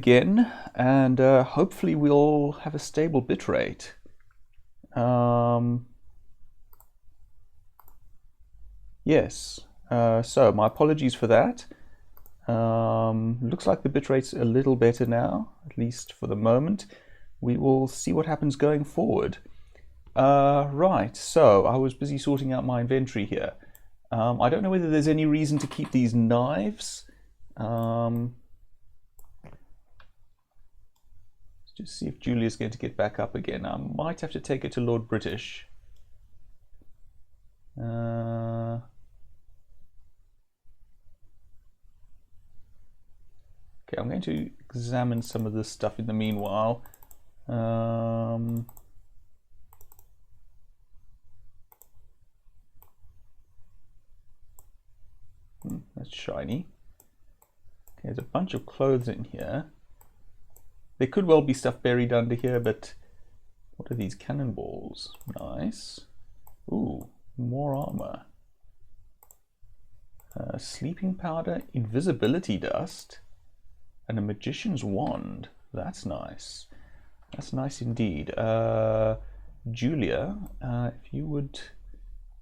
again, and hopefully we'll have a stable bitrate. Yes, so my apologies for that. Looks like the bitrate's a little better now, at least for the moment. We will see what happens going forward. Right, so I was busy sorting out my inventory here. I don't know whether there's any reason to keep these knives. Let's just see if Julia's going to get back up again. I might have to take her to Lord British. Okay, I'm going to examine some of this stuff in the meanwhile. That's shiny. Okay, there's a bunch of clothes in here. There could well be stuff buried under here, but what are these cannonballs? Nice. Ooh, more armor. Sleeping powder, invisibility dust, and a magician's wand. That's nice. That's nice indeed. Julia, if you would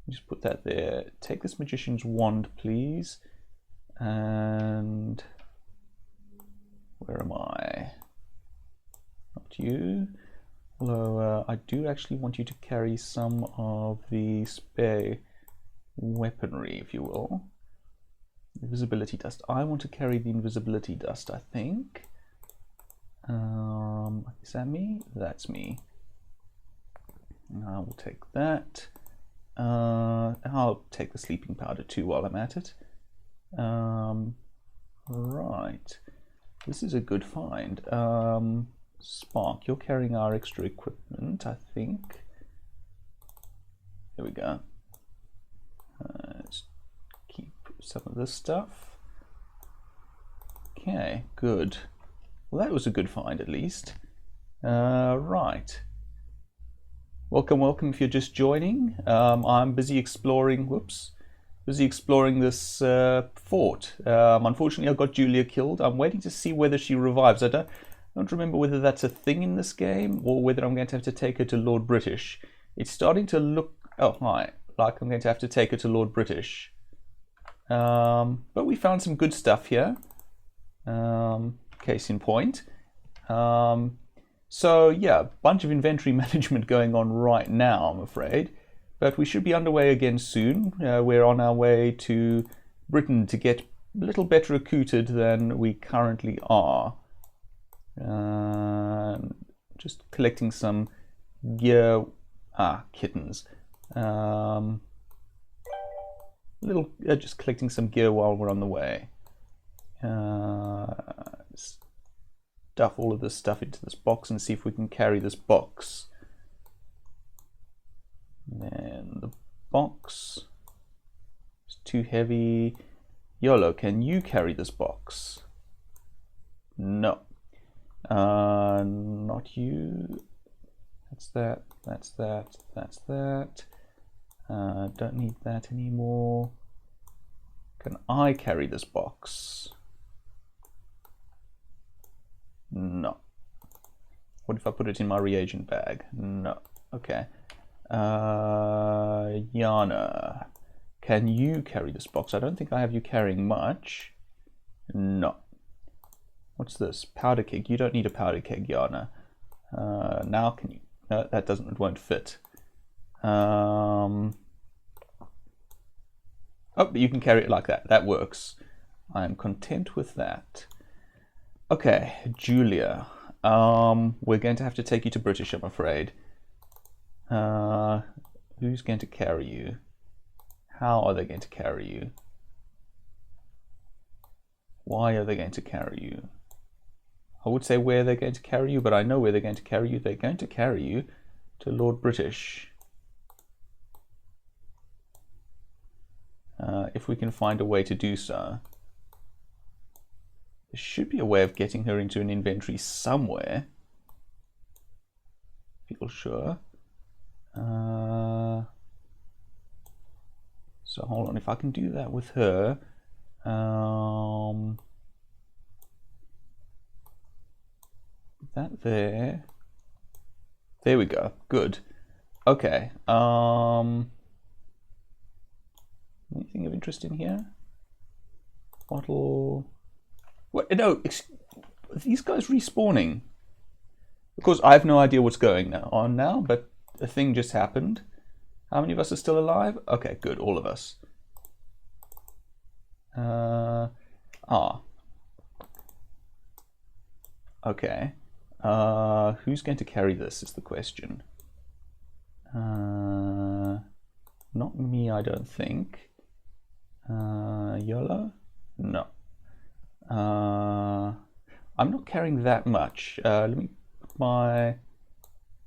just put that there. Take this magician's wand, please. And where am I? Not you. Although I do actually want you to carry some of the spare weaponry, if you will. Invisibility dust. I want to carry the invisibility dust, I think. Is that me? That's me. I will take that. I'll take the sleeping powder too while I'm at it. Right. This is a good find. Spark, you're carrying our extra equipment, I think. There we go. Let's keep some of this stuff. Okay, good. Well, that was a good find at least. Right. Welcome, welcome if you're just joining. I'm busy exploring, busy exploring this fort. Unfortunately, I got Julia killed. I'm waiting to see whether she revives. I don't remember whether that's a thing in this game or whether I'm going to have to take her to Lord British. It's starting to look, oh hi, like I'm going to have to take her to Lord British. But we found some good stuff here. Case in point. So yeah, a bunch of inventory management going on right now, I'm afraid. But we should be underway again soon. We're on our way to Britain to get a little better accoutred than we currently are. Just collecting some gear. Kittens. Just collecting some gear while we're on the way. Stuff all of this stuff into this box and see if we can carry this box. And the box is too heavy. YOLO, can you carry this box? No. Not you. That's that, that's that, that's that. Don't need that anymore. Can I carry this box? No. What if I put it in my reagent bag? No. Okay. Yana, can you carry this box? I don't think I have you carrying much. No. What's this? Powder keg. You don't need a powder keg, Yana. Now can you? No, that doesn't. It won't fit. Oh, but you can carry it like that. That works. I am content with that. Okay, Julia. We're going to have to take you to British, I'm afraid. Who's going to carry you? How are they going to carry you? Why are they going to carry you? I would say where they're going to carry you, but I know where they're going to carry you. They're going to carry you to Lord British. If we can find a way to do so. There should be a way of getting her into an inventory somewhere. Feel sure. So hold on, if I can do that with her. that there. There we go. Good. Okay. Anything of interest in here? Bottle. What? No. Are these guys respawning? Of course, I have no idea what's going on now, but a thing just happened. How many of us are still alive? Okay, good. All of us. Okay. Who's going to carry this is the question. Not me, I don't think. YOLO? No. I'm not carrying that much. Let me put my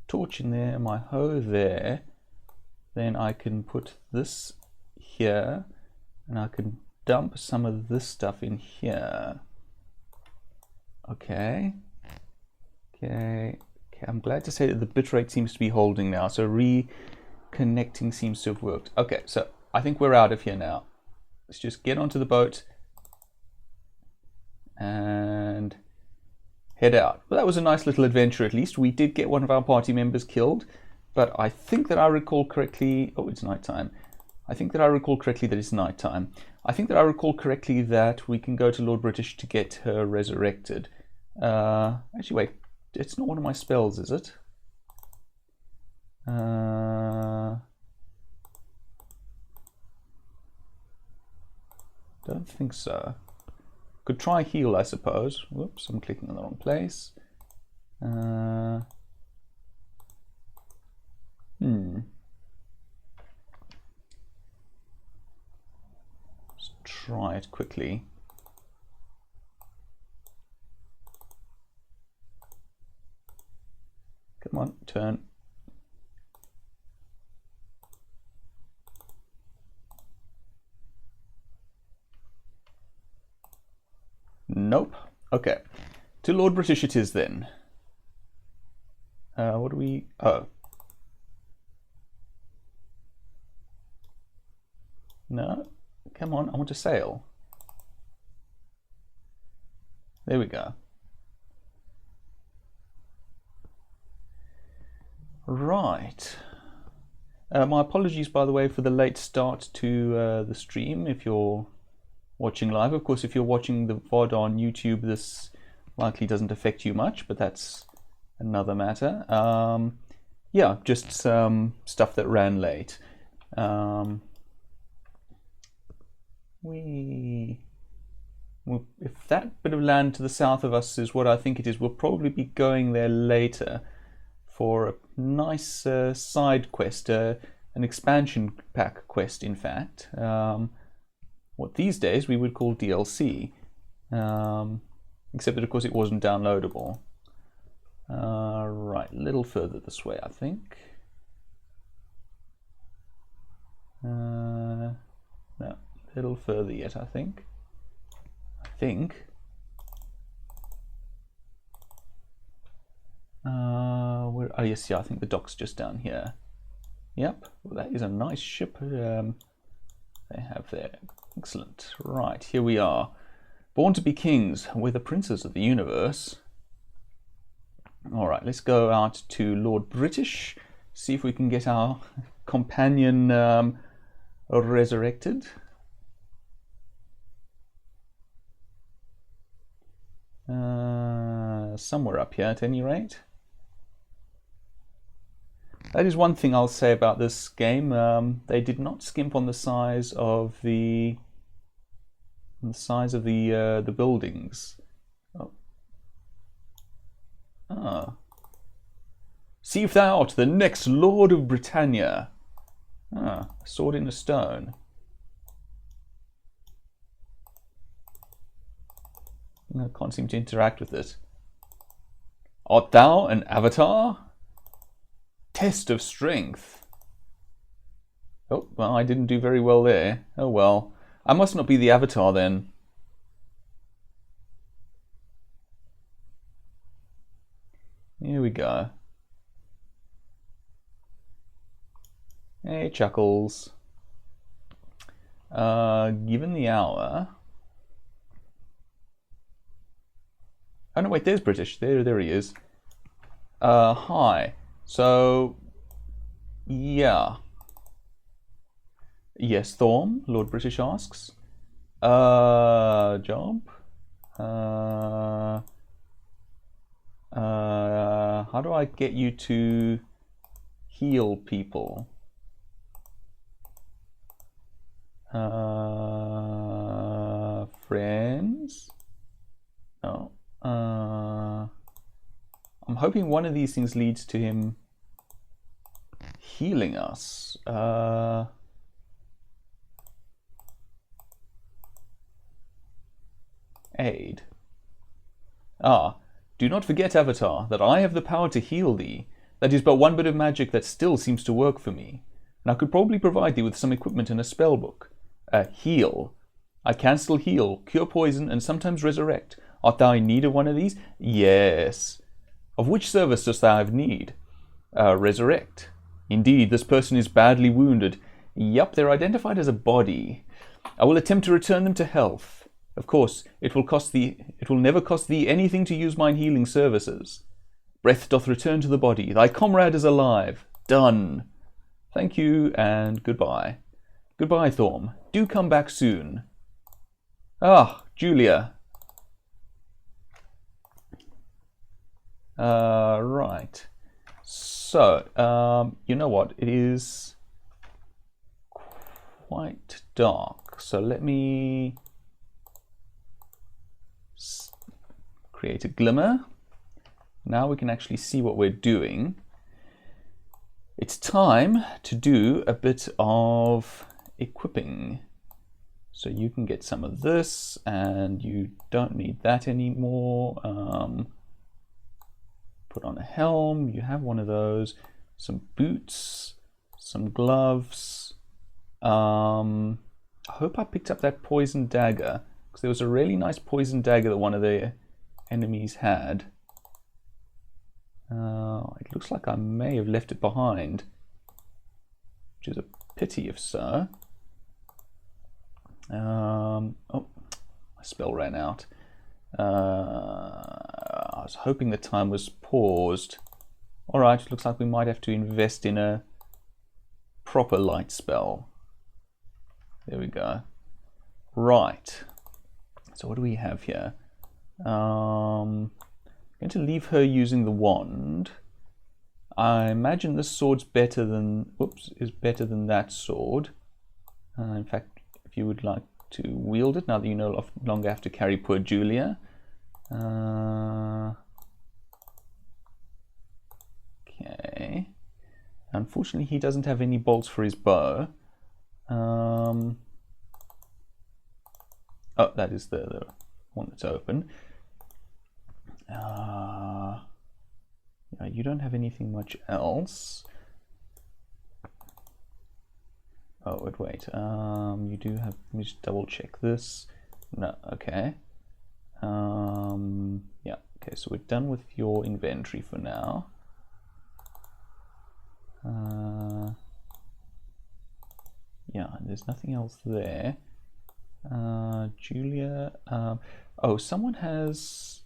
torch in there, my hoe there. Then I can put this here, and I can dump some of this stuff in here. Okay. Okay. I'm glad to say that the bitrate seems to be holding now, so reconnecting seems to have worked. Okay, so I think we're out of here now. Let's just get onto the boat and head out. Well, that was a nice little adventure at least. We did get one of our party members killed, but I think that I recall correctly... Oh, it's nighttime. I think that I recall correctly that it's nighttime. I think that I recall correctly that we can go to Lord British to get her resurrected. Actually, wait. It's not one of my spells, is it? Don't think so. Could try heal, I suppose. Whoops, I'm clicking on the wrong place. Let's try it quickly. Come on, turn. Nope. Okay. To Lord British it is then. What do we... Oh. No. Come on, I want to sail. There we go. Right. My apologies, by the way, for the late start to the stream if you're watching live. Of course, if you're watching the VOD on YouTube, this likely doesn't affect you much, but that's another matter. Yeah, just some stuff that ran late. If that bit of land to the south of us is what I think it is, we'll probably be going there later for a nice side quest, an expansion pack quest, in fact. What these days we would call DLC, except that of course it wasn't downloadable. Right, a little further this way, I think. No, a little further yet, I think. Oh yes, yeah, I think the dock's just down here. Yep, well, that is a nice ship they have there. Excellent. Right, here we are. Born to be kings, we're the princes of the universe. Alright, let's go out to Lord British, see if we can get our companion resurrected. Somewhere up here at any rate. That is one thing I'll say about this game. They did not skimp on the size of the buildings. Oh. Ah. See if thou art the next Lord of Britannia. Ah, a sword in a stone. I can't seem to interact with it. Art thou an avatar? Test of strength. Oh, well, I didn't do very well there. Oh well. I must not be the avatar then. Here we go. Hey, Chuckles. Given the hour... Oh no, wait, there's British. There he is. Hi. So, yeah. Yes, Thorm, Lord British asks. Job? How do I get you to heal people? Friends? No. I'm hoping one of these things leads to him healing us. Aid. Do not forget, Avatar, that I have the power to heal thee. That is but one bit of magic that still seems to work for me. And I could probably provide thee with some equipment and a spell book. Heal. I can still heal, cure poison, and sometimes resurrect. Art thou in need of one of these? Yes. Of which service dost thou have need? Resurrect. Indeed, this person is badly wounded. Yup, they're identified as a body. I will attempt to return them to health. Of course, it will never cost thee anything to use mine healing services. Breath doth return to the body. Thy comrade is alive. Done. Thank you, and goodbye. Goodbye, Thorm. Do come back soon. Julia. Right. So, you know what? It is quite dark. So let me create a glimmer. Now we can actually see what we're doing. It's time to do a bit of equipping. So you can get some of this, and you don't need that anymore. Put on a helm, you have one of those, some boots, some gloves. I hope I picked up that poison dagger, because there was a really nice poison dagger that one of the enemies had. It looks like I may have left it behind, which is a pity if so. Oh, my spell ran out. I was hoping the time was paused. Alright, looks like we might have to invest in a proper light spell. There we go. Right. So what do we have here? I'm going to leave her using the wand. I imagine this sword's better than, is better than that sword. In fact, if you would like to wield it, now that you no longer have to carry poor Julia. Okay. Unfortunately, he doesn't have any bolts for his bow. Oh, that is the one that's open. Yeah, you don't have anything much else. Oh, wait. You do have. Let me just double check this. No, okay. Yeah. Okay, so we're done with your inventory for now. Yeah, there's nothing else there. Julia. Oh, someone has.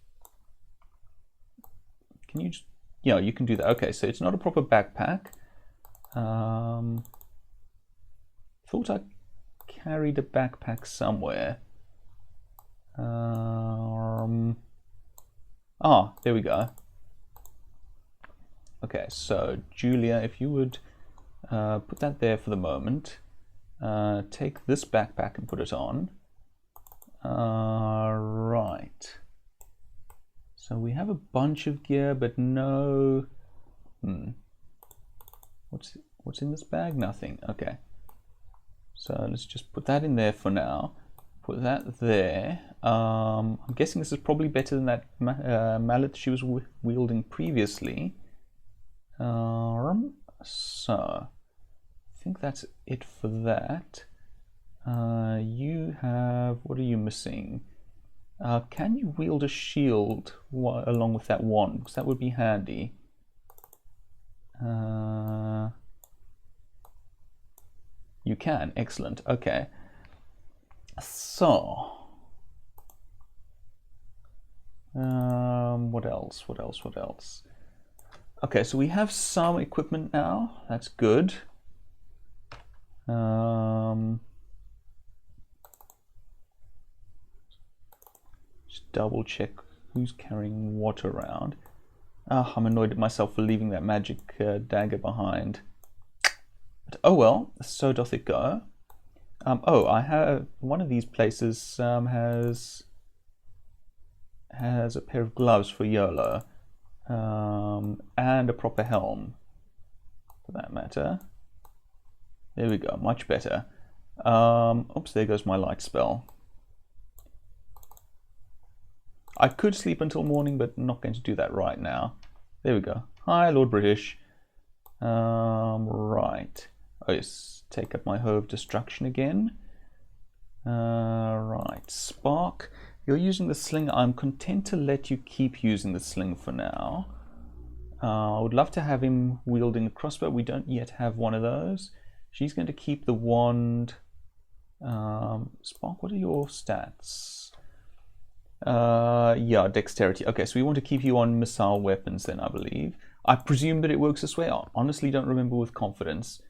Can you just? Yeah, you can do that. Okay, so it's not a proper backpack. Thought I carried a backpack somewhere. There we go. Okay, so Julia, if you would put that there for the moment. Take this backpack and put it on. Right. So we have a bunch of gear, but no. What's in this bag? Nothing. Okay. So let's just put that in there for now. Put that there. I'm guessing this is probably better than that mallet she was wielding previously. So I think that's it for that. You have, what are you missing? Can you wield a shield along with that wand? Because that would be handy. You can, excellent. Okay. So, what else? Okay, so we have some equipment now. That's good. Just double check who's carrying what around. Oh, I'm annoyed at myself for leaving that magic dagger behind. But oh well, so doth it go. Oh, I have one of these places has a pair of gloves for YOLO, and a proper helm, for that matter. There we go, much better. Oops, there goes my light spell. I could sleep until morning, but not going to do that right now. There we go. Hi, Lord British. Right. Oh yes, take up my hoe of destruction again. Right, Spark. You're using the sling. I'm content to let you keep using the sling for now. I would love to have him wielding a crossbow. We don't yet have one of those. She's going to keep the wand. Spark, what are your stats? Yeah, dexterity. Okay, so we want to keep you on missile weapons then, I believe. I presume that it works this way. I honestly don't remember with confidence.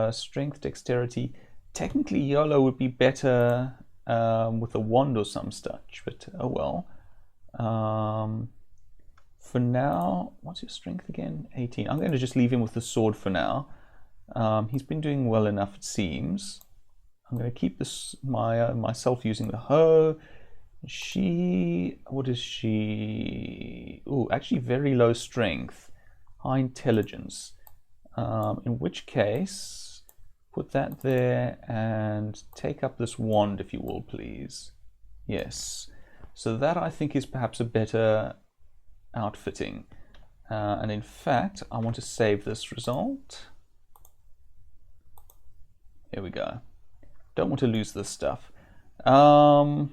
Strength, dexterity. Technically, YOLO would be better with a wand or some such, but oh well. For now, what's your strength again? 18. I'm going to just leave him with the sword for now. He's been doing well enough, it seems. I'm going to keep this myself using the hoe. She, what is she? Oh, actually very low strength, high intelligence. In which case, put that there and take up this wand if you will, please. Yes. So that I think is perhaps a better outfitting. And in fact, I want to save this result. Here we go. Don't want to lose this stuff. Let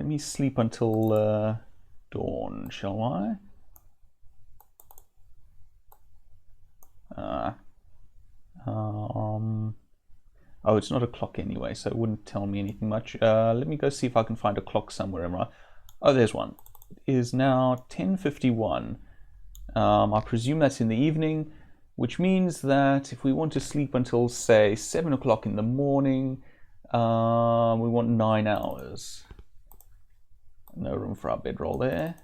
me sleep until dawn, shall I? Oh, it's not a clock anyway, so it wouldn't tell me anything much. Let me go see if I can find a clock somewhere. Oh, there's one. It is now 10:51. I presume that's in the evening, which means that if we want to sleep until, say, 7 o'clock in the morning, we want 9 hours. No room for our bedroll there.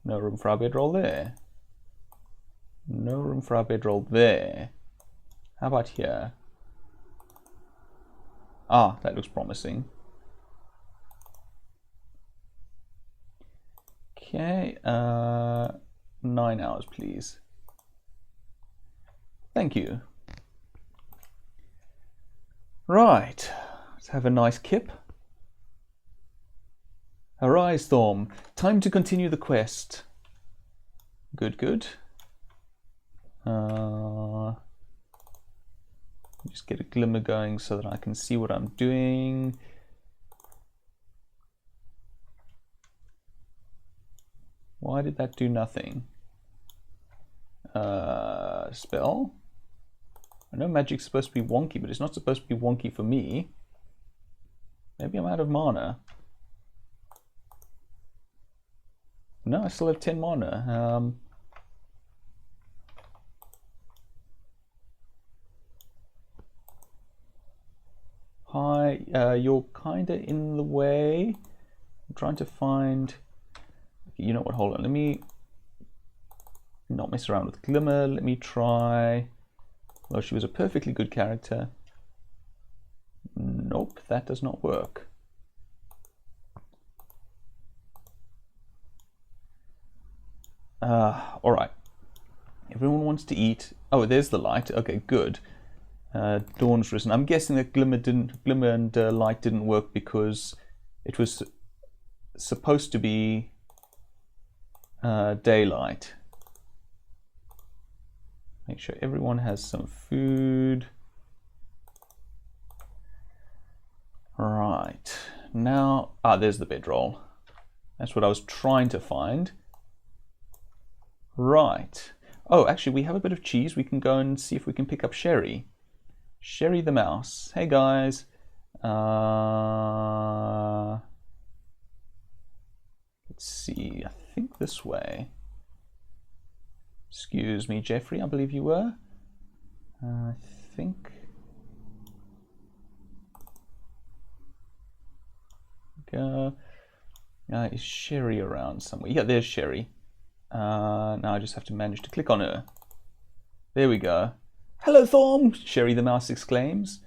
No room for our bedroll there. No room for our bedroll there. How about here? Ah, that looks promising. Okay, 9 hours, please. Thank you. Right, let's have a nice kip. Arise, Thorm. Time to continue the quest. Good, good. Just get a glimmer going so that I can see what I'm doing. Why did that do nothing? Spell. I know magic's supposed to be wonky, but it's not supposed to be wonky for me. Maybe I'm out of mana. No, I still have 10 mana. Hi, you're kinda in the way. I'm trying to find... You know what, hold on, let me not mess around with Glimmer. Let me try... Well, she was a perfectly good character. Nope, that does not work. Alright. Everyone wants to eat. Oh, there's the light. Okay, good. Dawn's risen. I'm guessing that Glimmer and light didn't work because it was supposed to be daylight. Make sure everyone has some food. Right. Now, there's the bedroll. That's what I was trying to find. Right. Oh, actually, we have a bit of cheese. We can go and see if we can pick up Sherry. Sherry the mouse. Hey, guys. Let's see, I think this way. Excuse me, Jeffrey, I believe you were. I think. Is Sherry around somewhere? Yeah, there's Sherry. Now I just have to manage to click on her. There we go. Hello, Thorm! Sherry the mouse exclaims.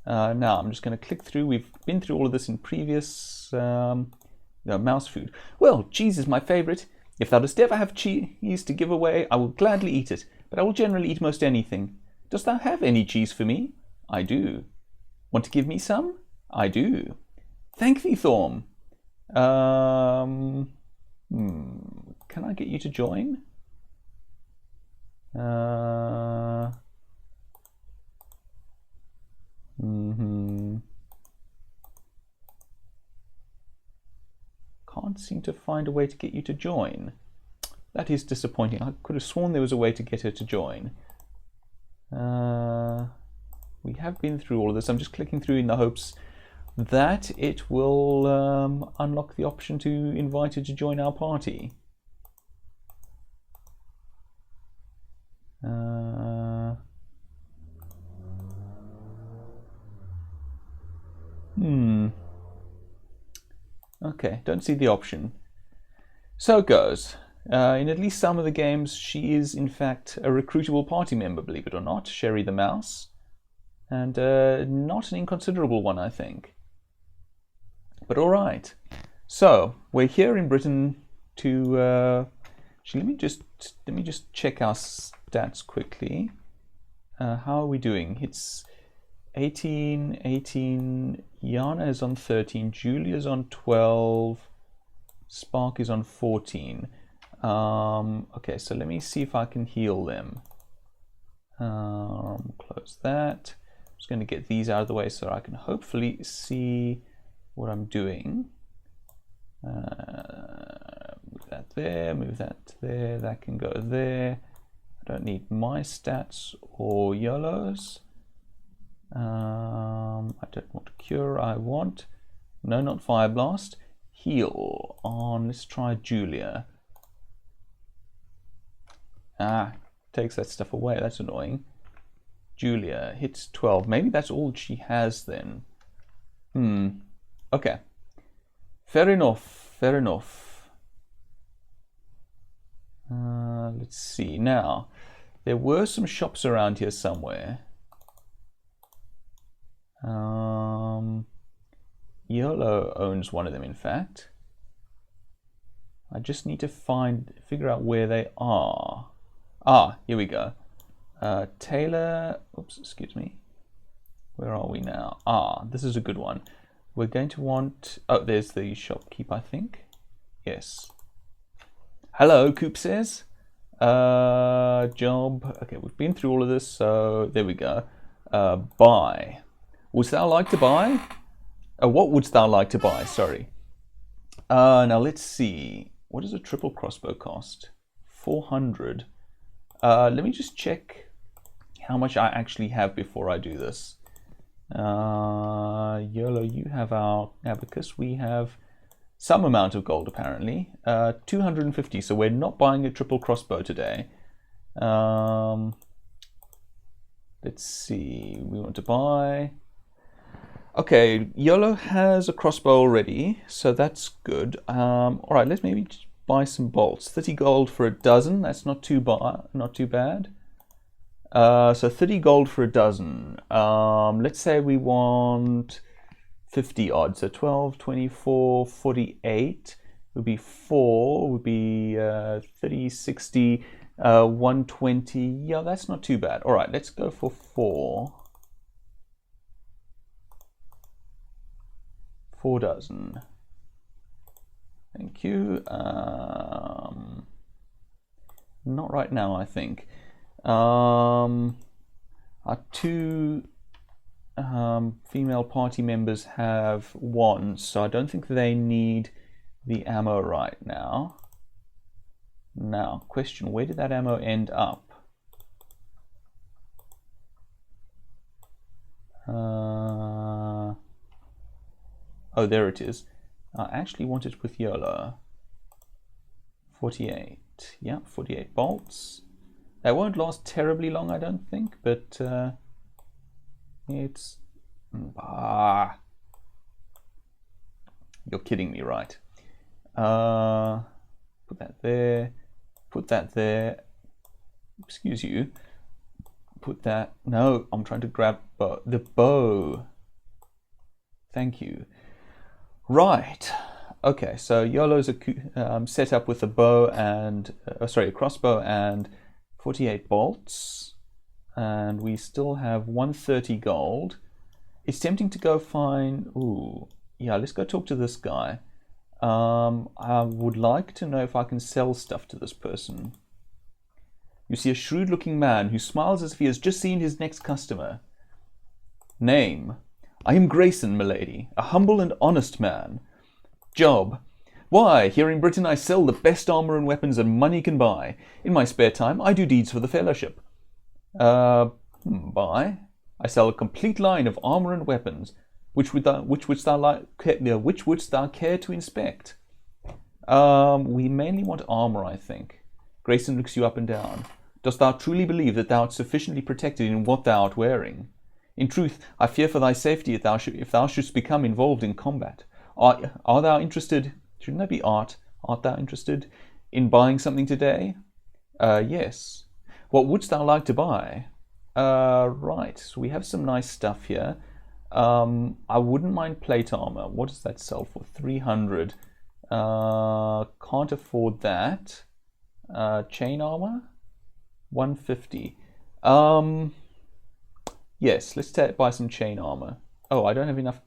Now I'm just going to click through. We've been through all of this in previous mouse food. Well, cheese is my favourite. If thou dost ever have cheese to give away, I will gladly eat it, but I will generally eat most anything. Dost thou have any cheese for me? I do. Want to give me some? I do. Thank thee, Thorm. Can I get you to join? Can't seem to find a way to get you to join. That is disappointing. I could have sworn there was a way to get her to join. We have been through all of this. I'm just clicking through in the hopes that it will unlock the option to invite her to join our party. Okay, don't see the option. So it goes. In at least some of the games, she is in fact a recruitable party member, believe it or not, Sherry the mouse. And not an inconsiderable one, I think. But all right. So we're here in Britain to. Actually, let me just check our stats quickly. How are we doing? It's 18, 18. Yana is on 13. Julia's on 12. Spark is on 14. Okay, so let me see if I can heal them. Close that. I'm just going to get these out of the way so I can hopefully see what I'm doing. Move that there, move that there, that can go there. I don't need my stats or YOLOs. I don't want to cure, I want, no, not Fire Blast, heal on, let's try Julia. Takes that stuff away, that's annoying. Julia hits 12, maybe that's all she has then. Okay, fair enough, fair enough. Let's see, now, there were some shops around here somewhere. YOLO owns one of them, in fact. I just need to figure out where they are. Here we go. Taylor, oops, excuse me. Where are we now? This is a good one. We're going to want, there's the shopkeep, I think. Yes. Hello, Coop says. Job. Okay, we've been through all of this, so there we go. Buy. Wouldst thou like to buy? What wouldst thou like to buy? Sorry. Now let's see. What does a triple crossbow cost? 400. Let me just check how much I actually have before I do this. YOLO, you have our abacus. We have some amount of gold apparently. 250. So we're not buying a triple crossbow today. Let's see. We want to buy. Okay, YOLO has a crossbow already, so that's good. All right, let's maybe buy some bolts. 30 gold for a dozen. That's not too bad. So 30 gold for a dozen. Let's say we want 50 odd. So 12, 24, 48 would be 4. Would be 30, 60, 120. Yeah, that's not too bad. All right, let's go for 4. 4 dozen. Thank you. Not right now, I think. Our 2 female party members have wands, so I don't think they need the ammo right now. Now, question, where did that ammo end up? Oh, there it is. I actually want it with YOLO. 48. Yeah, 48 bolts. They won't last terribly long, I don't think, but it's... You're kidding me, right? Put that there. Put that there. Excuse you. Put that... No, I'm trying to grab the bow. Thank you. Right. Okay, so YOLO's set up with a bow and... a crossbow and 48 bolts. And we still have 130 gold. It's tempting to go find... Ooh, yeah, let's go talk to this guy. I would like to know if I can sell stuff to this person. You see a shrewd-looking man who smiles as if he has just seen his next customer. Name: I am Grayson, milady, a humble and honest man. Job: why, here in Britain I sell the best armor and weapons that money can buy. In my spare time, I do deeds for the fellowship. Buy? I sell a complete line of armor and weapons. Which wouldst thou care to inspect? We mainly want armor, I think. Grayson looks you up and down. Dost thou truly believe that thou art sufficiently protected in what thou art wearing? In truth, I fear for thy safety if thou shouldst become involved in combat. Are thou interested? Shouldn't that be art? Art thou interested in buying something today? Yes. What wouldst thou like to buy? Right. So we have some nice stuff here. I wouldn't mind plate armor. What does that sell for? 300. Can't afford that. Chain armor? 150. Yes, let's buy some chain armor. Oh, I don't have enough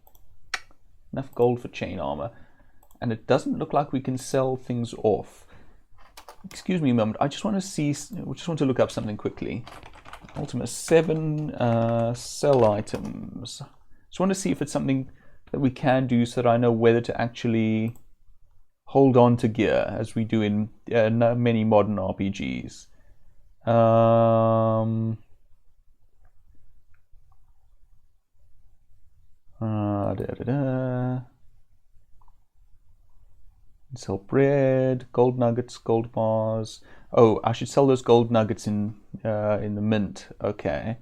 gold for chain armor. And it doesn't look like we can sell things off. Excuse me a moment. I just want to look up something quickly. Ultima VII, sell items. Just want to see if it's something that we can do so that I know whether to actually hold on to gear as we do in many modern RPGs. Sell bread, gold nuggets, gold bars. Oh, I should sell those gold nuggets in the mint. Okay.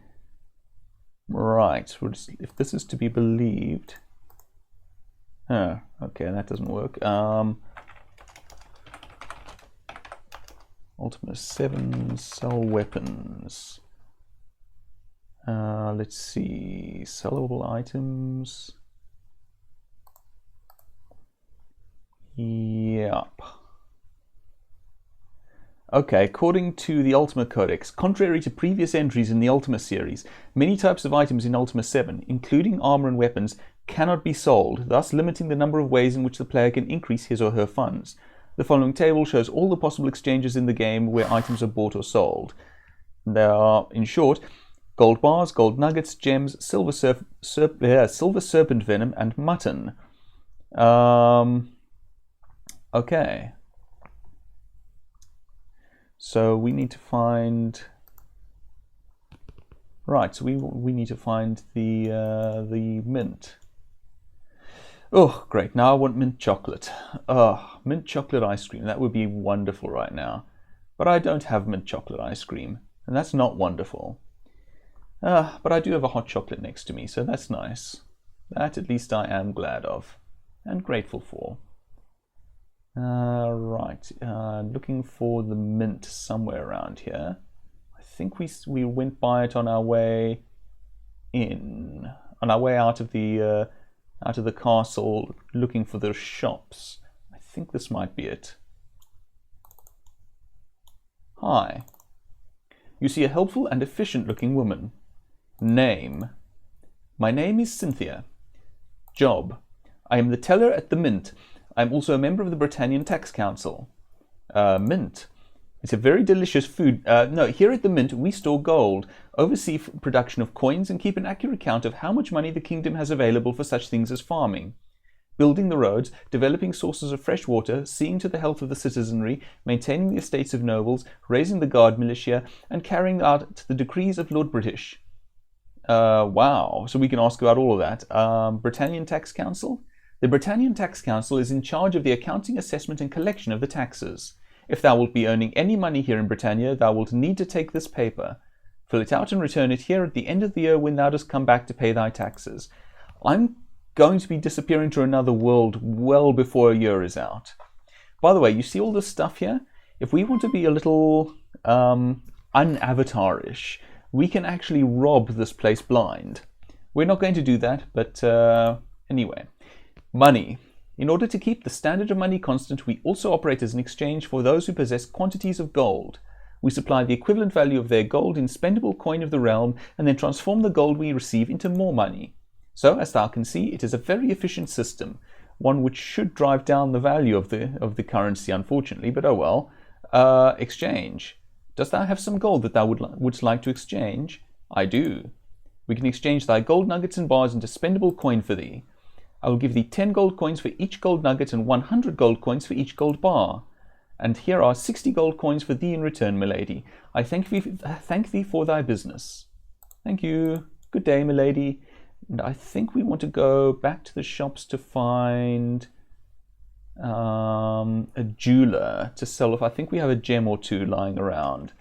Right. If this is to be believed. Okay, that doesn't work. Ultima VII, sell weapons. Let's see. Sellable items. Yep. Okay, according to the Ultima Codex, contrary to previous entries in the Ultima series, many types of items in Ultima VII, including armor and weapons, cannot be sold, thus limiting the number of ways in which the player can increase his or her funds. The following table shows all the possible exchanges in the game where items are bought or sold. There are, in short, gold bars, gold nuggets, gems, silver serpent venom, and mutton. Okay. So we need to find... Right, so we need to find the mint. Oh, great. Now I want mint chocolate. Oh, mint chocolate ice cream. That would be wonderful right now. But I don't have mint chocolate ice cream, and that's not wonderful. But I do have a hot chocolate next to me, so that's nice. That at least I am glad of and grateful for. Right, looking for the mint somewhere around here. I think we went by it on our way in, on our way out of the castle, looking for the shops. I think this might be it. Hi. You see a helpful and efficient-looking woman. Name. My name is Cynthia. Job. I am the teller at the mint. I am also a member of the Britannian Tax Council. Mint. It's a very delicious food. No, here at the mint we store gold, oversee production of coins, and keep an accurate count of how much money the kingdom has available for such things as farming, building the roads, developing sources of fresh water, seeing to the health of the citizenry, maintaining the estates of nobles, raising the guard militia, and carrying out the decrees of Lord British. Wow, so we can ask about all of that. Britannian Tax Council? The Britannian Tax Council is in charge of the accounting, assessment, and collection of the taxes. If thou wilt be earning any money here in Britannia, thou wilt need to take this paper. Fill it out and return it here at the end of the year when thou dost come back to pay thy taxes. I'm going to be disappearing to another world well before a year is out. By the way, you see all this stuff here? If we want to be a little un-avatarish, we can actually rob this place blind. We're not going to do that, but anyway. Money. In order to keep the standard of money constant, we also operate as an exchange for those who possess quantities of gold. We supply the equivalent value of their gold in spendable coin of the realm, and then transform the gold we receive into more money. So, as thou can see, it is a very efficient system, one which should drive down the value of the currency, unfortunately, but oh well. Exchange. Dost thou have some gold that thou wouldst like to exchange? I do. We can exchange thy gold nuggets and bars into spendable coin for thee. I will give thee 10 gold coins for each gold nugget and 100 gold coins for each gold bar. And here are 60 gold coins for thee in return, milady. I thank thee for thy business. Thank you. Good day, milady. And I think we want to go back to the shops to find a jeweler to sell off. I think we have a gem or two lying around.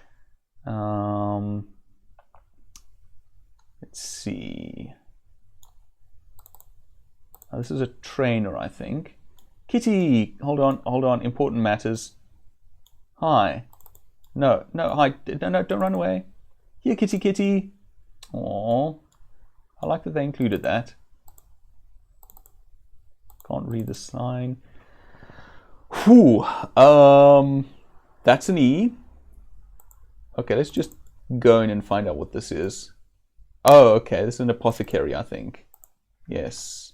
Let's see. Oh, this is a trainer, I think. Kitty! Hold on. Important matters. Hi. No, hi. No, don't run away. Here, kitty, kitty. Aww. I like that they included that. Can't read the sign. Whew. That's an E. Okay, let's just go in and find out what this is. Oh, okay. This is an apothecary, I think. Yes.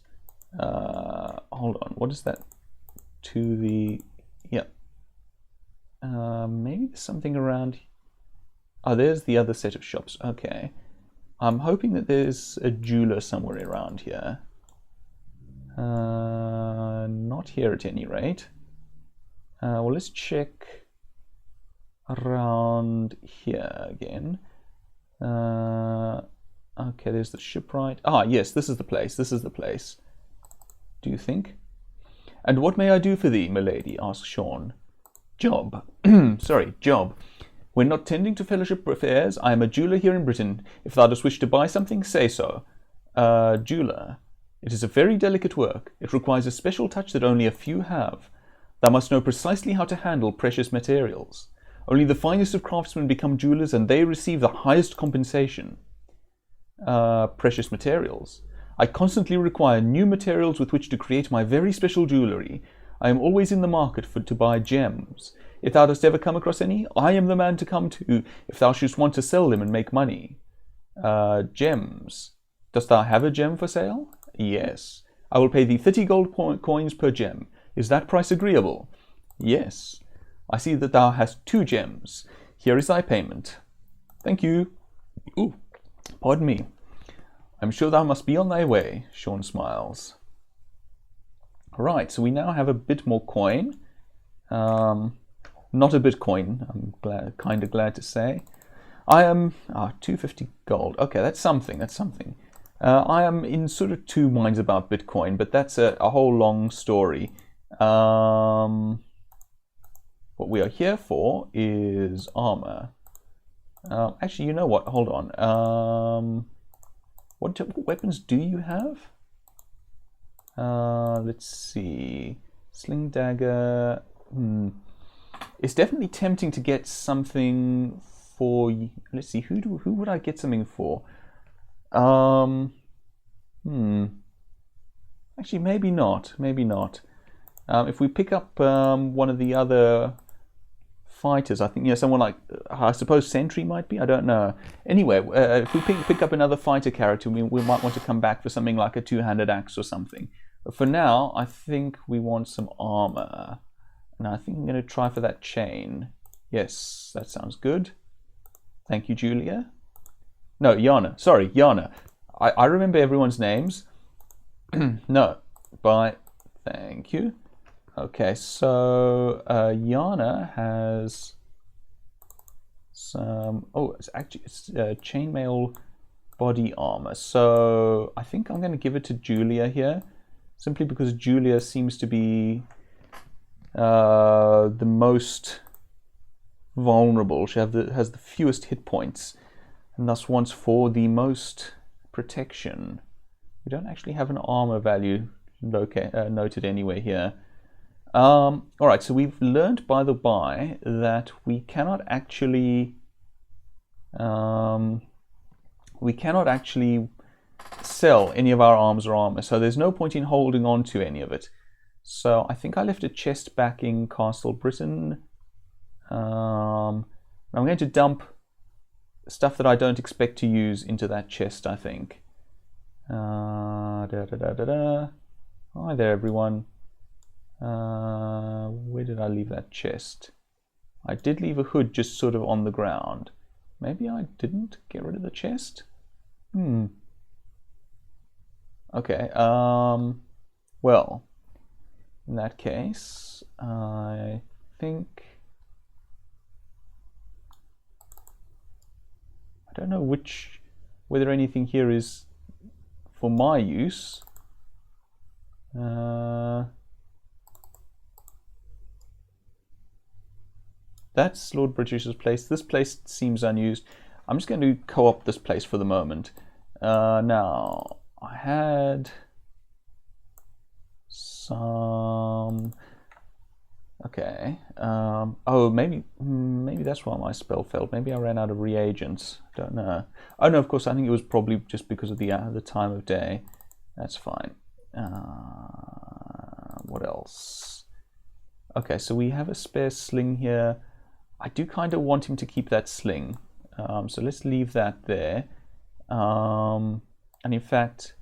Hold on. What is that? To the... Yeah. Maybe there's something around... Oh, there's the other set of shops. Okay. I'm hoping that there's a jeweler somewhere around here. Not here at any rate. Well, let's check around here again. Okay, there's the shipwright. Ah, yes, this is the place. This is the place. Do you think? And what may I do for thee, milady? Asked Sean. Job. Sorry, job. When not tending to fellowship affairs, I am a jeweler here in Britain. If thou dost wish to buy something, say so. Jeweler. It is a very delicate work. It requires a special touch that only a few have. Thou must know precisely how to handle precious materials. Only the finest of craftsmen become jewelers, and they receive the highest compensation. Precious materials. I constantly require new materials with which to create my very special jewellery. I am always in the market to buy gems. If thou dost ever come across any, I am the man to come to, if thou shouldst want to sell them and make money. Gems. Dost thou have a gem for sale? Yes. I will pay thee 30 gold coins per gem. Is that price agreeable? Yes. I see that thou hast 2 gems. Here is thy payment. Thank you. Ooh, pardon me. I'm sure thou must be on thy way. Sean smiles. Right, so we now have a bit more coin. Not a Bitcoin, I'm kind of glad to say. I am 250 gold. Okay, that's something. I am in sort of two minds about Bitcoin, but that's a whole long story. What we are here for is armor. Actually, you know what? Hold on. What weapons do you have? Let's see. Sling dagger. It's definitely tempting to get something for. Let's see. Who would I get something for? Actually, maybe not. Maybe not. If we pick up one of the other fighters, I think someone like I suppose Sentry might be. I don't know. Anyway, if we pick up another fighter character, we might want to come back for something like a two-handed axe or something. But for now, I think we want some armor, and I think I'm going to try for that chain. Yes, that sounds good. Thank you, Julia. No, Yana. Sorry, Yana. I remember everyone's names. No, bye. Thank you. Okay, so Yana has some. Oh, it's chainmail body armor. So I think I'm going to give it to Julia here, simply because Julia seems to be the most vulnerable. She has the fewest hit points, and thus wants for the most protection. We don't actually have an armor value noted anywhere here. All right, so we've learned, by the by, that we cannot actually sell any of our arms or armor, so there's no point in holding on to any of it. So I think I left a chest back in Castle Britain. I'm going to dump stuff that I don't expect to use into that chest, I think. Hi there, everyone. Where did I leave that chest? I did leave a hood just sort of on the ground. Maybe I didn't get rid of the chest? Okay, well, in that case, I think... I don't know whether anything here is for my use. That's Lord British's place. This place seems unused. I'm just going to co-op this place for the moment. Now, I had some... Okay. Oh, maybe that's why my spell failed. Maybe I ran out of reagents. Don't know. Oh no, of course, I think it was probably just because of the time of day. That's fine. What else? Okay, so we have a spare sling here. I do kind of want him to keep that sling. So let's leave that there. And in fact,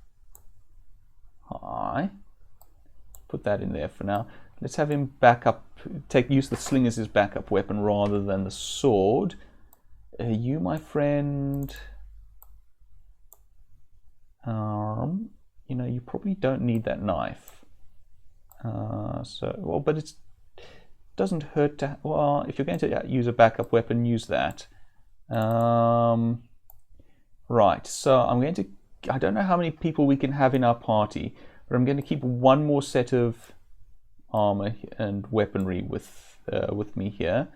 I put that in there for now. Let's have him back up, use the sling as his backup weapon rather than the sword. You, my friend, you know, you probably don't need that knife. Well, but it doesn't hurt to, well, if you're going to use a backup weapon, use that. Right, so I'm going to, I don't know how many people we can have in our party, but I'm going to keep one more set of armor and weaponry with me here.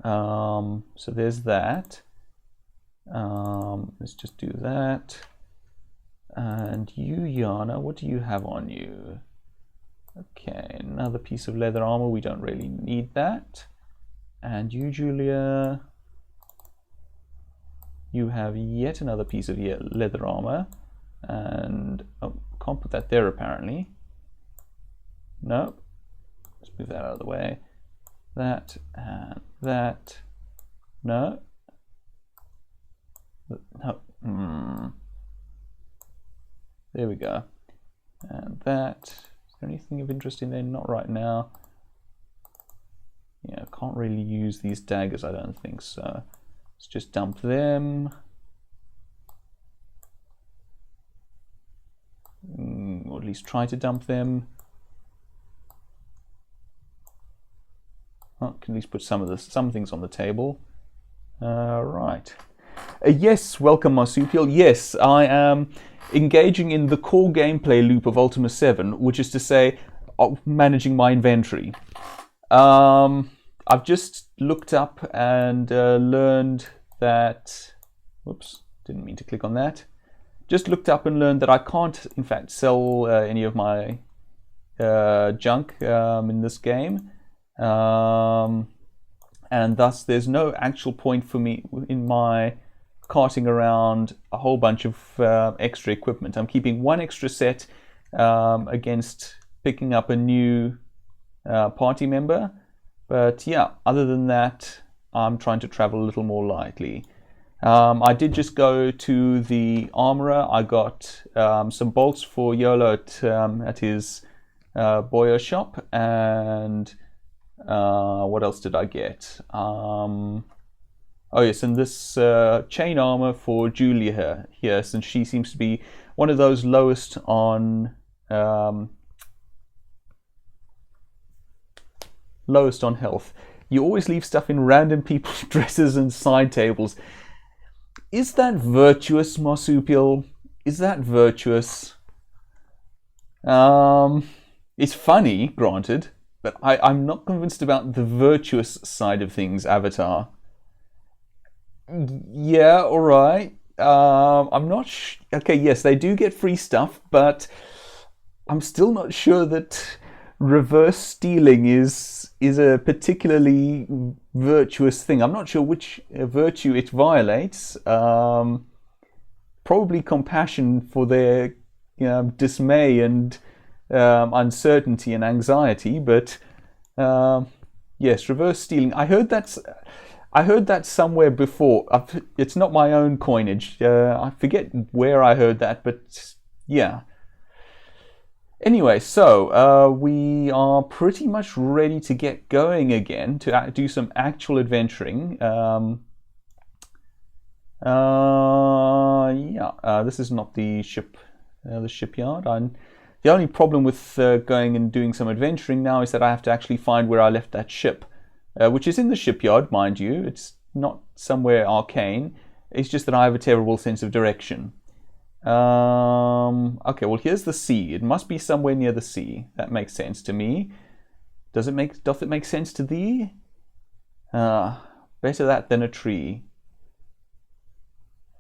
So there's that. Let's just do that. And you, Yana, what do you have on you? Okay, another piece of leather armor. We don't really need that. And you, Julia, you have yet another piece of leather armor. And oh, can't put that there apparently. Nope. Let's move that out of the way. That and that. No. No. There we go. And that. Is there anything of interest in there? Not right now. Yeah, can't really use these daggers, I don't think so. Let's just dump them. Or at least try to dump them. Oh, can at least put some things on the table. Right. Yes, welcome Marsupial. Yes, I am engaging in the core gameplay loop of Ultima VII, which is to say, managing my inventory. I've just looked up and learned that... Whoops, didn't mean to click on that. Just looked up and learned that I can't, in fact, sell any of my junk in this game. And thus there's no actual point for me in my carting around a whole bunch of extra equipment. I'm keeping one extra set against picking up a new party member, but yeah, other than that, I'm trying to travel a little more lightly. I did just go to the armorer. I got some bolts for YOLO at his Boyer shop, and what else did I get? Oh yes, and this chain armor for Julia here, since she seems to be one of those lowest on health. You always leave stuff in random people's dresses and side tables. Is that virtuous, Marsupial? Is that virtuous? It's funny, granted, but I'm not convinced about the virtuous side of things, Avatar. Yeah, all right. I'm not okay, yes, they do get free stuff, but I'm still not sure that reverse stealing is a particularly virtuous thing. I'm not sure which virtue it violates. Probably compassion for their dismay and uncertainty and anxiety, but yes, reverse stealing. I heard that somewhere before. It's not my own coinage. I forget where I heard that, but yeah. Anyway, so we are pretty much ready to get going again to do some actual adventuring. This is not the shipyard. The only problem with going and doing some adventuring now is that I have to actually find where I left that ship, which is in the shipyard, mind you. It's not somewhere arcane. It's just that I have a terrible sense of direction. Okay, well, here's the sea. It must be somewhere near the sea. That makes sense to me. Doth it make sense to thee? Better that than a tree.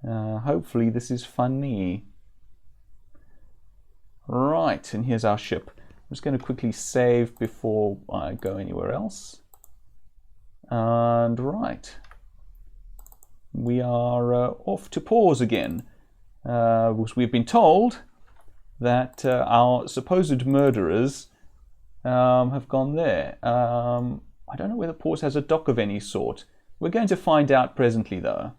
Hopefully this is funny. Right, and here's our ship. I'm just going to quickly save before I go anywhere else. And right, we are off to pause again. Because we've been told that our supposed murderers have gone there. I don't know whether Pause has a dock of any sort. We're going to find out presently, though.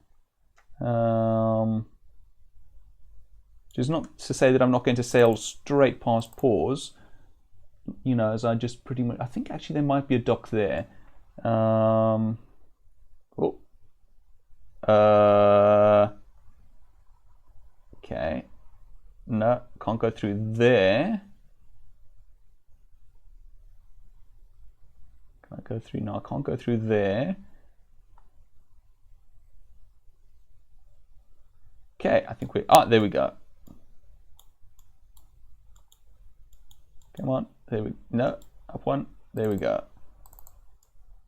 Which is not to say that I'm not going to sail straight past Pause. You know, as I just pretty much... I think actually there might be a dock there. Okay. No, can't go through there. Can I go through? No, I can't go through there. Okay, I think there we go. Come on, no, up one, there we go.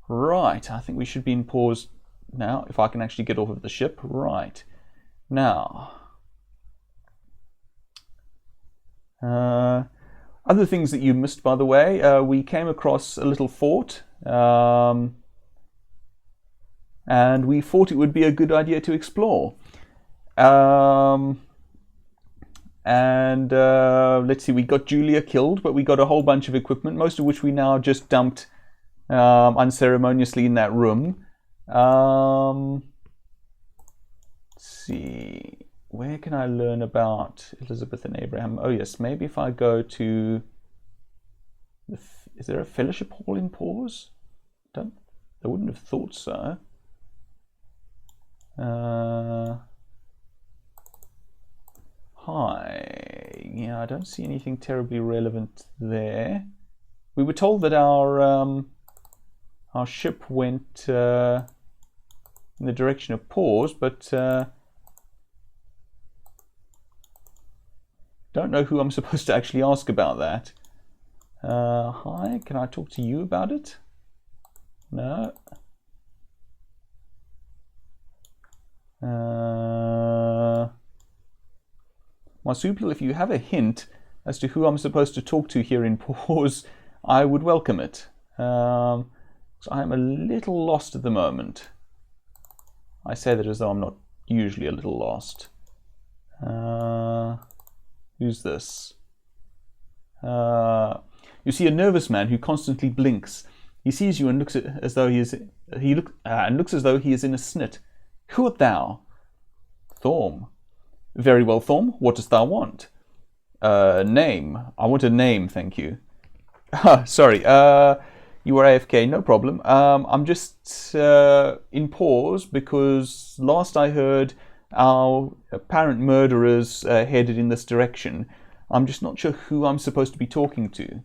Right, I think we should be in pause now, if I can actually get off of the ship. Right, now. Other things that you missed, by the way, we came across a little fort, and we thought it would be a good idea to explore. Let's see, we got Julia killed, but we got a whole bunch of equipment, most of which we now just dumped unceremoniously in that room. Let's see, where can I learn about Elizabeth and Abraham? Oh yes, maybe if I go to... Is there a fellowship hall in Pause? I wouldn't have thought so. Hi. Yeah, I don't see anything terribly relevant there. We were told that our ship went in the direction of Pause, but don't know who I'm supposed to actually ask about that. Hi, can I talk to you about it? No. Marsupial, if you have a hint as to who I'm supposed to talk to here in Pause, I would welcome it. So I am a little lost at the moment. I say that as though I'm not usually a little lost. Who's this? You see a nervous man who constantly blinks. He sees you and looks as though he is in a snit. Who art thou? Thorm. Very well, Thorm. What dost thou want? Name. I want a name, thank you. Sorry. You were AFK, no problem. I'm just in pause because last I heard our apparent murderers headed in this direction. I'm just not sure who I'm supposed to be talking to.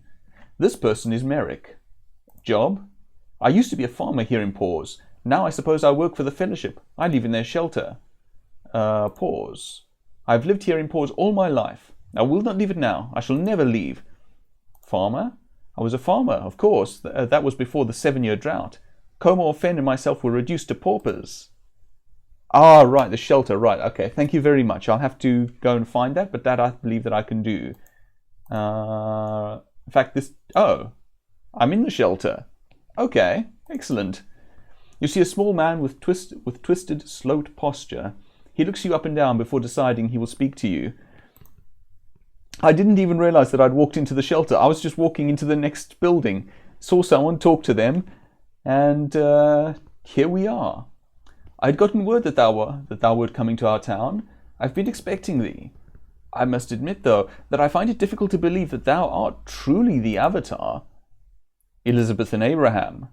This person is Merrick. Job? I used to be a farmer here in Pause. Now I suppose I work for the Fellowship. I live in their shelter. Pause. I've lived here in Pause all my life. I will not leave it now. I shall never leave. Farmer? I was a farmer, of course. That was before the 7-year drought. Como Fen and myself were reduced to paupers. Ah, right, the shelter, right, okay. Thank you very much. I'll have to go and find that, but that I believe that I can do. In fact, oh, I'm in the shelter. Okay, excellent. You see a small man with twisted, sloped posture. He looks you up and down before deciding he will speak to you. I didn't even realize that I'd walked into the shelter. I was just walking into the next building, saw someone, talked to them, and here we are. I had gotten word that thou wert coming to our town. I've been expecting thee. I must admit, though, that I find it difficult to believe that thou art truly the Avatar. Elizabeth and Abraham.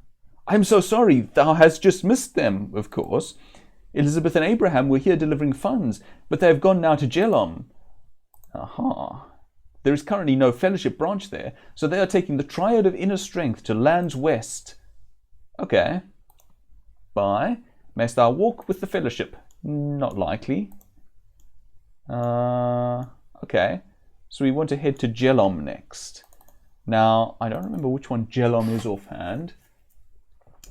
I'm so sorry, thou hast just missed them, of course. Elizabeth and Abraham were here delivering funds, but they have gone now to Jelom. Aha. There is currently no fellowship branch there, so they are taking the Triad of Inner Strength to lands west. Okay. Bye. Mayst thou walk with the fellowship? Not likely. Okay. So we want to head to Jelom next. Now, I don't remember which one Jelom is offhand.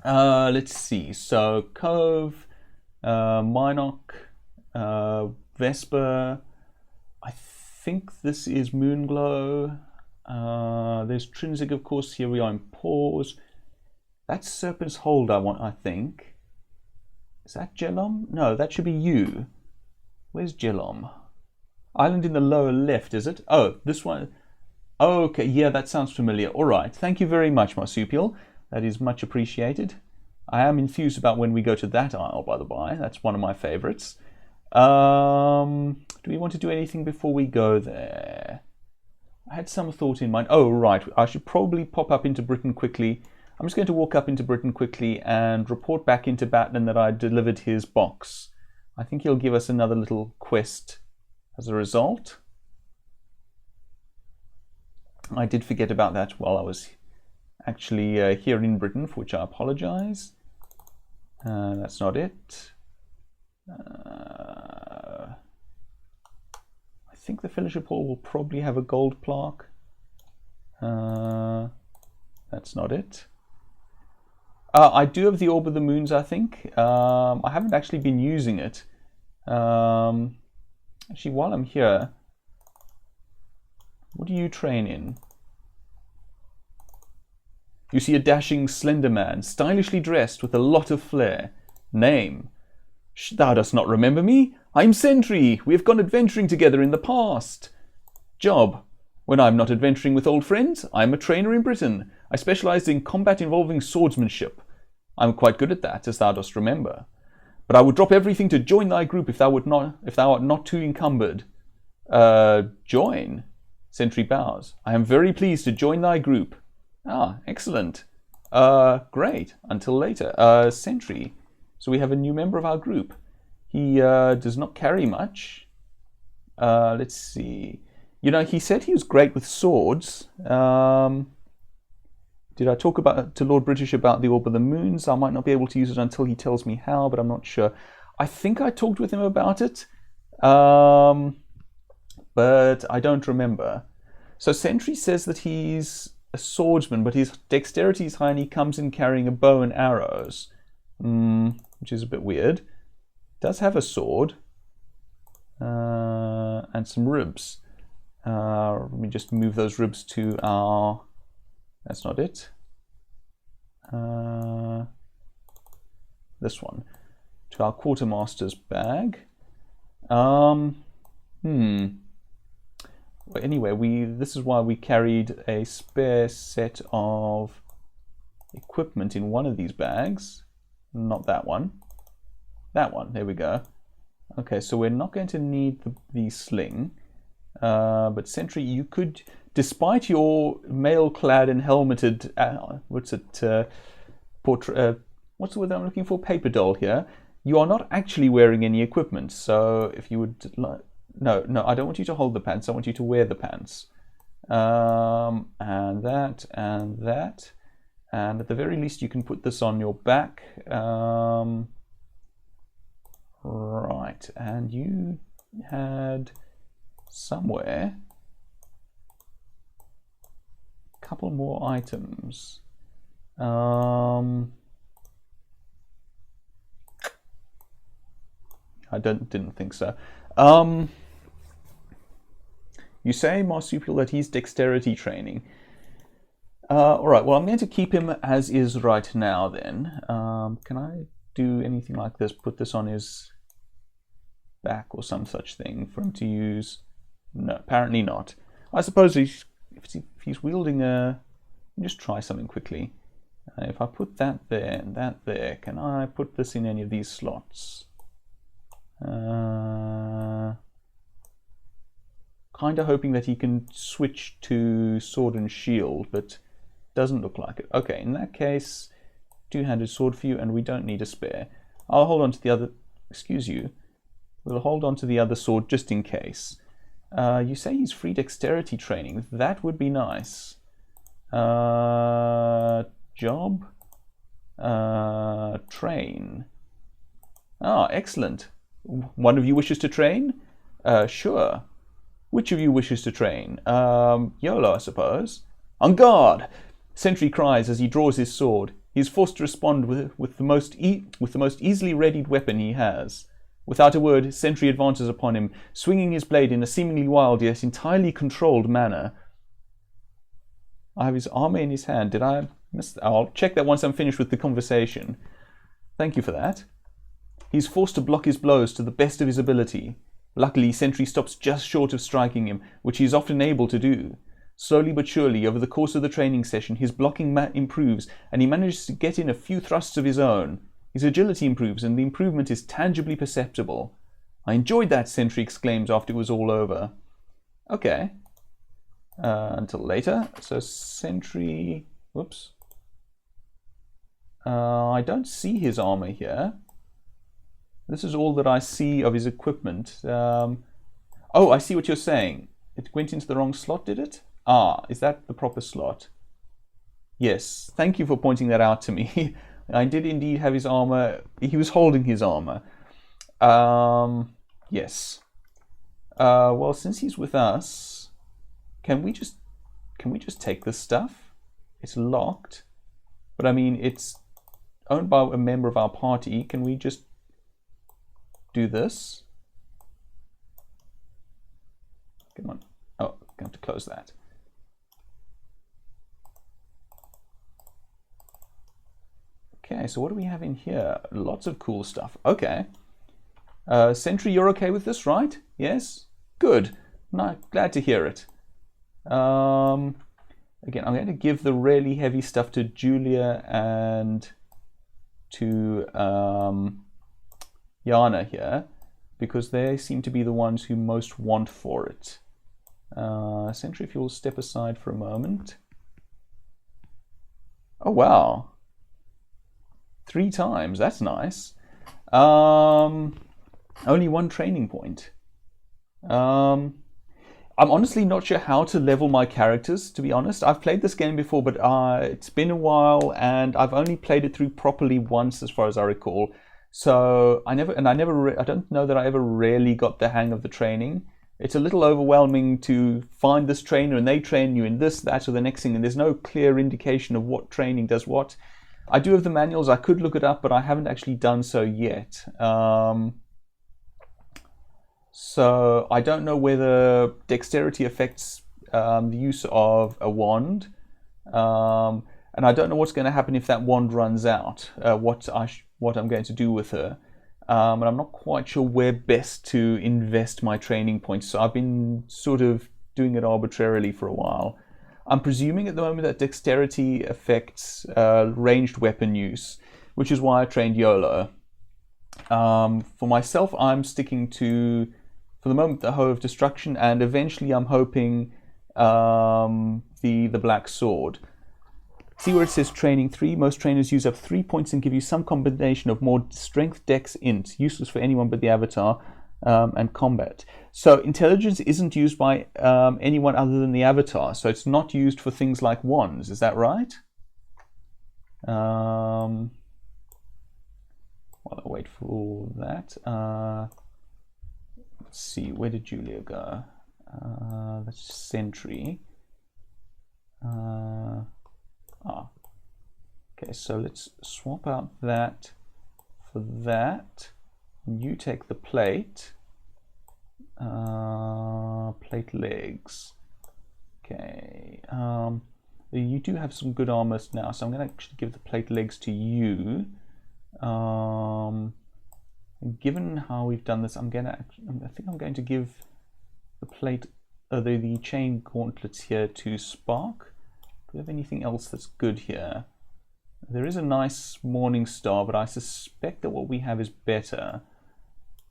Let's see. So, Cove, Minok, Vesper. I think this is Moonglow. There's Trinsic, of course. Here we are in Pause. That's Serpent's Hold, I think. Is that Jelom? No, that should be you. Where's Jelom? Island in the lower left, is it? Oh, this one. Oh, okay, yeah, that sounds familiar. All right, thank you very much, Marsupial. That is much appreciated. I am enthused about when we go to that isle, by the by. That's one of my favorites. Do we want to do anything before we go there? I had some thought in mind. Oh, right, I should probably pop up into Britain quickly. I'm just going to walk up into Britain quickly and report back into Batman that I delivered his box. I think he'll give us another little quest as a result. I did forget about that while I was actually here in Britain, for which I apologize. That's not it. I think the Fellowship Hall will probably have a gold plaque. That's not it. I do have the Orb of the Moons, I think. I haven't actually been using it. Actually, while I'm here, what do you train in? You see a dashing, slender man, stylishly dressed with a lot of flair. Name? Thou dost not remember me? I'm Sentry. We have gone adventuring together in the past. Job? When I'm not adventuring with old friends, I'm a trainer in Britain. I specialise in combat involving swordsmanship. I'm quite good at that, as thou dost remember. But I would drop everything to join thy group if thou art not too encumbered. Join? Sentry bows. I am very pleased to join thy group. Ah, excellent. Great. Until later. Sentry. So we have a new member of our group. He does not carry much. Let's see. You know, he said he was great with swords. Did I talk to Lord British about the Orb of the Moons? I might not be able to use it until he tells me how, but I'm not sure. I think I talked with him about it, but I don't remember. So Sentry says that he's a swordsman, but his dexterity is high and he comes in carrying a bow and arrows, which is a bit weird. Does have a sword and some ribs. Let me just move those ribs to our... That's not it. This one. To our quartermaster's bag. Well, anyway, this is why we carried a spare set of equipment in one of these bags. Not that one. That one. There we go. Okay, so we're not going to need the sling. But Sentry, you could... Despite your mail-clad and helmeted, what's the word I'm looking for? Paper doll here. You are not actually wearing any equipment. So if you would, no, I don't want you to hold the pants. I want you to wear the pants. And that, and that, and at the very least, you can put this on your back. Right, and you had somewhere. Couple more items. I didn't think so. You say, Marsupial, that he's dexterity training. All right, well, I'm going to keep him as is right now then. Can I do anything like this? Put this on his back or some such thing for him to use? No, apparently not. I suppose if he's wielding a... Just try something quickly. If I put that there and that there, can I put this in any of these slots? Kind of hoping that he can switch to sword and shield, but doesn't look like it. Okay, in that case, two-handed sword for you, and we don't need a spare. I'll hold on to the other... Excuse you. We'll hold on to the other sword just in case. You say he's free dexterity training. That would be nice. Job. Train. Ah, excellent. One of you wishes to train? Sure. Which of you wishes to train? YOLO, I suppose. On guard! Sentry cries as he draws his sword. He is forced to respond with the most easily readied weapon he has. Without a word, Sentry advances upon him, swinging his blade in a seemingly wild yet entirely controlled manner. I have his armor in his hand. Did I miss that? I'll check that once I'm finished with the conversation. Thank you for that. He's forced to block his blows to the best of his ability. Luckily, Sentry stops just short of striking him, which he is often able to do. Slowly but surely, over the course of the training session, his blocking improves, and he manages to get in a few thrusts of his own. His agility improves, and the improvement is tangibly perceptible. I enjoyed that, Sentry exclaims after it was all over. Okay. Until later. So Sentry... Whoops. I don't see his armor here. This is all that I see of his equipment. Oh, I see what you're saying. It went into the wrong slot, did it? Ah, is that the proper slot? Yes, thank you for pointing that out to me. I did indeed have his armor. He was holding his armor. Yes. Well, since he's with us, can we just take this stuff? It's locked, but I mean, it's owned by a member of our party. Can we just do this? Come on. Oh, I'm going to close that. Okay, so what do we have in here? Lots of cool stuff. Okay. Sentry, you're okay with this, right? Yes? Good. No, glad to hear it. Again, I'm going to give the really heavy stuff to Julia and to Yana here, because they seem to be the ones who most want for it. Sentry, if you'll step aside for a moment. Oh, wow. 3 times, that's nice. Only 1 training point. I'm honestly not sure how to level my characters, to be honest. I've played this game before, but it's been a while, and I've only played it through properly once, as far as I recall. So I don't know that I ever really got the hang of the training. It's a little overwhelming to find this trainer, and they train you in this, that, or the next thing, and there's no clear indication of what training does what. I do have the manuals. I could look it up, but I haven't actually done so yet. So I don't know whether dexterity affects the use of a wand, and I don't know what's going to happen if that wand runs out. What I'm going to do with her, and I'm not quite sure where best to invest my training points. So I've been sort of doing it arbitrarily for a while. I'm presuming at the moment that dexterity affects ranged weapon use, which is why I trained YOLO. For myself, I'm sticking to, for the moment, the Hoe of Destruction, and eventually I'm hoping the Black Sword. See where it says Training 3? Most trainers use up 3 points and give you some combination of more Strength, Dex, Int, useless for anyone but the Avatar, and Combat. So Intelligence isn't used by anyone other than the Avatar, so it's not used for things like wands, is that right? While I wait for that, let's see, where did Julia go? That's Sentry. Okay, so let's swap out that for that. You take the plate. Plate legs. Okay. You do have some good armor now, so I'm going to actually give the plate legs to you. Given how we've done this, I think I'm going to give the plate, the chain gauntlets here to Spark. Do we have anything else that's good here? There is a nice morning star, but I suspect that what we have is better.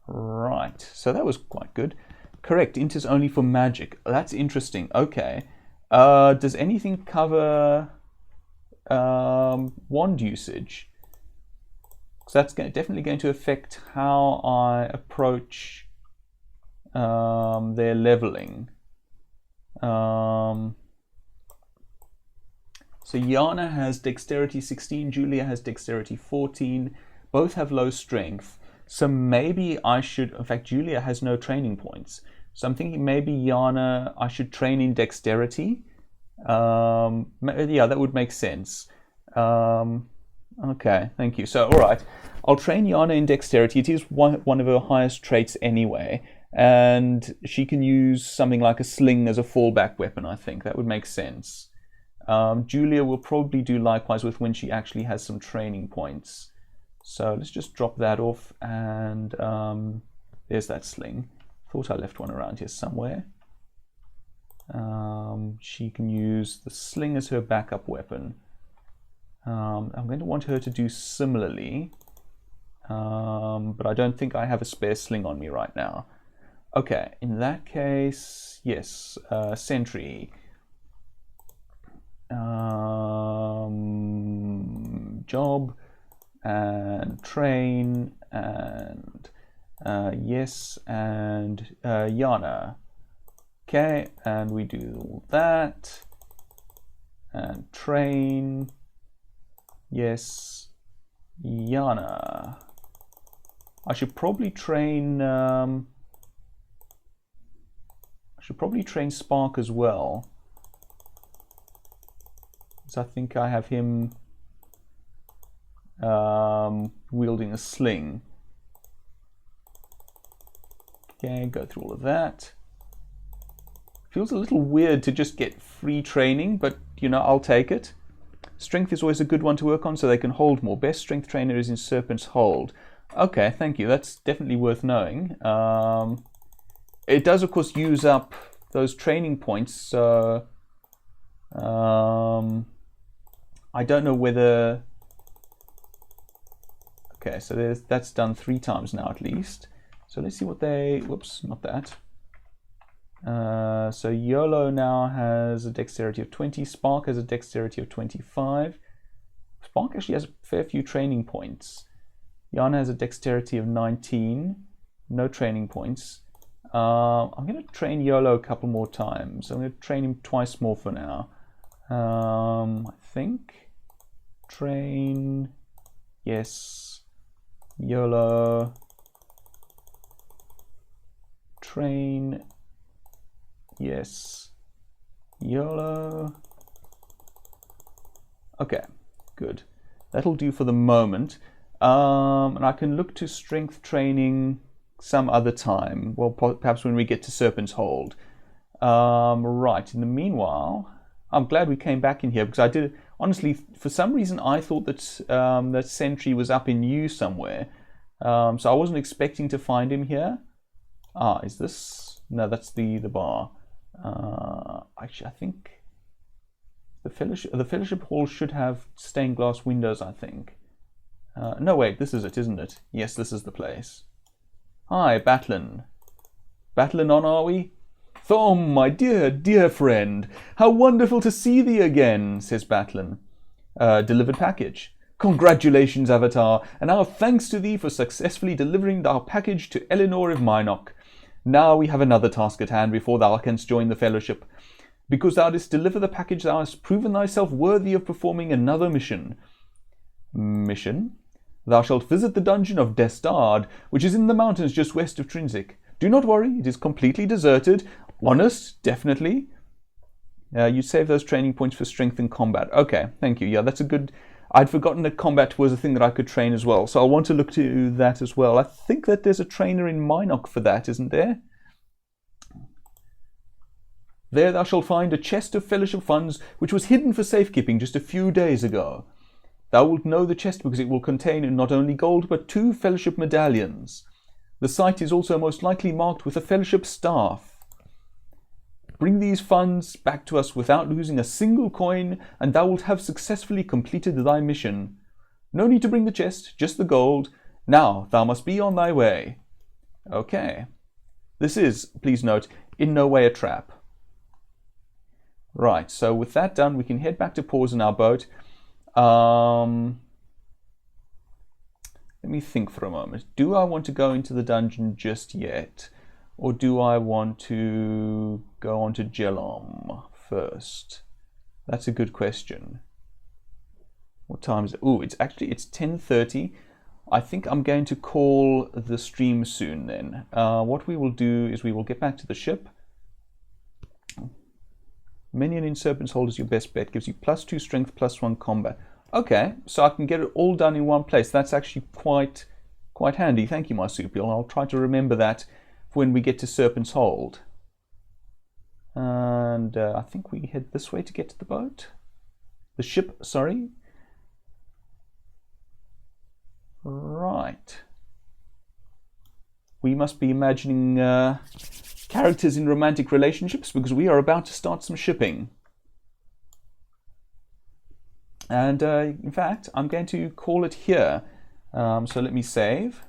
Right, so that was quite good. Correct, int is only for magic. That's interesting. Okay. Does anything cover wand usage? So that's definitely going to affect how I approach their leveling. So Yana has dexterity 16, Julia has dexterity 14. Both have low strength. So maybe I should, in fact, Julia has no training points. So I'm thinking maybe Yana, I should train in dexterity. Yeah, that would make sense. Okay, thank you. So, all right, I'll train Yana in dexterity. It is one of her highest traits anyway. And she can use something like a sling as a fallback weapon, I think. That would make sense. Julia will probably do likewise with when she actually has some training points. So let's just drop that off, and there's that sling. Thought I left one around here somewhere. She can use the sling as her backup weapon. I'm going to want her to do similarly, but I don't think I have a spare sling on me right now. Okay, in that case, yes, sentry. Job and train and yes, and Yana. Okay, and we do all that and train. Yes, Yana. I should probably train. Spark as well. So I think I have him wielding a sling. Okay, go through all of that. Feels a little weird to just get free training, but you know, I'll take it. Strength is always a good one to work on so they can hold more. Best strength trainer is in Serpent's Hold. Okay, thank you. That's definitely worth knowing. It does, of course, use up those training points, so I don't know whether... Okay, so that's done 3 times now at least. So let's see what they... Whoops, not that. So YOLO now has a dexterity of 20. Spark has a dexterity of 25. Spark actually has a fair few training points. Yana has a dexterity of 19. No training points. I'm going to train YOLO a couple more times. I'm going to train him twice more for now. I think. Train. Yes. YOLO. Train. Yes. YOLO. Okay, good. That'll do for the moment. And I can look to strength training some other time. Well, perhaps when we get to Serpent's Hold. Right, in the meanwhile, I'm glad we came back in here because I did, honestly, for some reason I thought that that sentry was up in U somewhere. So I wasn't expecting to find him here. Ah, is this? No, that's the bar. Actually, I think the Fellowship Hall should have stained glass windows, I think. No, wait, this is it, isn't it? Yes, this is the place. Hi, Batlin. Batlin on, are we? Thom, my dear, dear friend, how wonderful to see thee again, says Batlin. Delivered package. Congratulations, Avatar, and our thanks to thee for successfully delivering our package to Eleanor of Minok. Now we have another task at hand before thou canst join the Fellowship. Because thou didst deliver the package, thou hast proven thyself worthy of performing another mission. Mission? Thou shalt visit the dungeon of Destard, which is in the mountains just west of Trinsic. Do not worry, it is completely deserted. Honest, definitely. You save those training points for strength in combat. Okay, thank you. Yeah, that's a good... I'd forgotten that combat was a thing that I could train as well, so I'll want to look to that as well. I think that there's a trainer in Minok for that, isn't there? There thou shalt find a chest of fellowship funds, which was hidden for safekeeping just a few days ago. Thou wilt know the chest because it will contain not only gold, but 2 fellowship medallions. The site is also most likely marked with a fellowship staff. Bring these funds back to us without losing a single coin, and thou wilt have successfully completed thy mission. No need to bring the chest, just the gold. Now thou must be on thy way. Okay. This is, please note, in no way a trap. Right, so with that done, we can head back to pause in our boat. Let me think for a moment. Do I want to go into the dungeon just yet? Or do I want to go on to Gelom first? That's a good question. What time is it? Oh, it's 10:30. I think I'm going to call the stream soon then. What we will do is we will get back to the ship. Minion in Serpent's Hold is your best bet. Gives you +2 strength, +1 combat. Okay, so I can get it all done in one place. That's actually quite handy. Thank you, Marsupial. I'll try to remember that when we get to Serpent's Hold. And I think we head this way to get to the boat. The ship, sorry. Right. We must be imagining characters in romantic relationships because we are about to start some shipping. And in fact, I'm going to call it here. So let me save.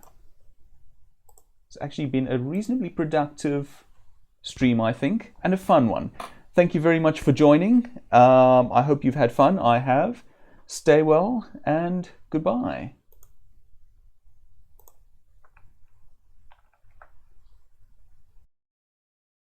It's actually been a reasonably productive stream, I think, and a fun one. Thank you very much for joining. I hope you've had fun. I have. Stay well and goodbye.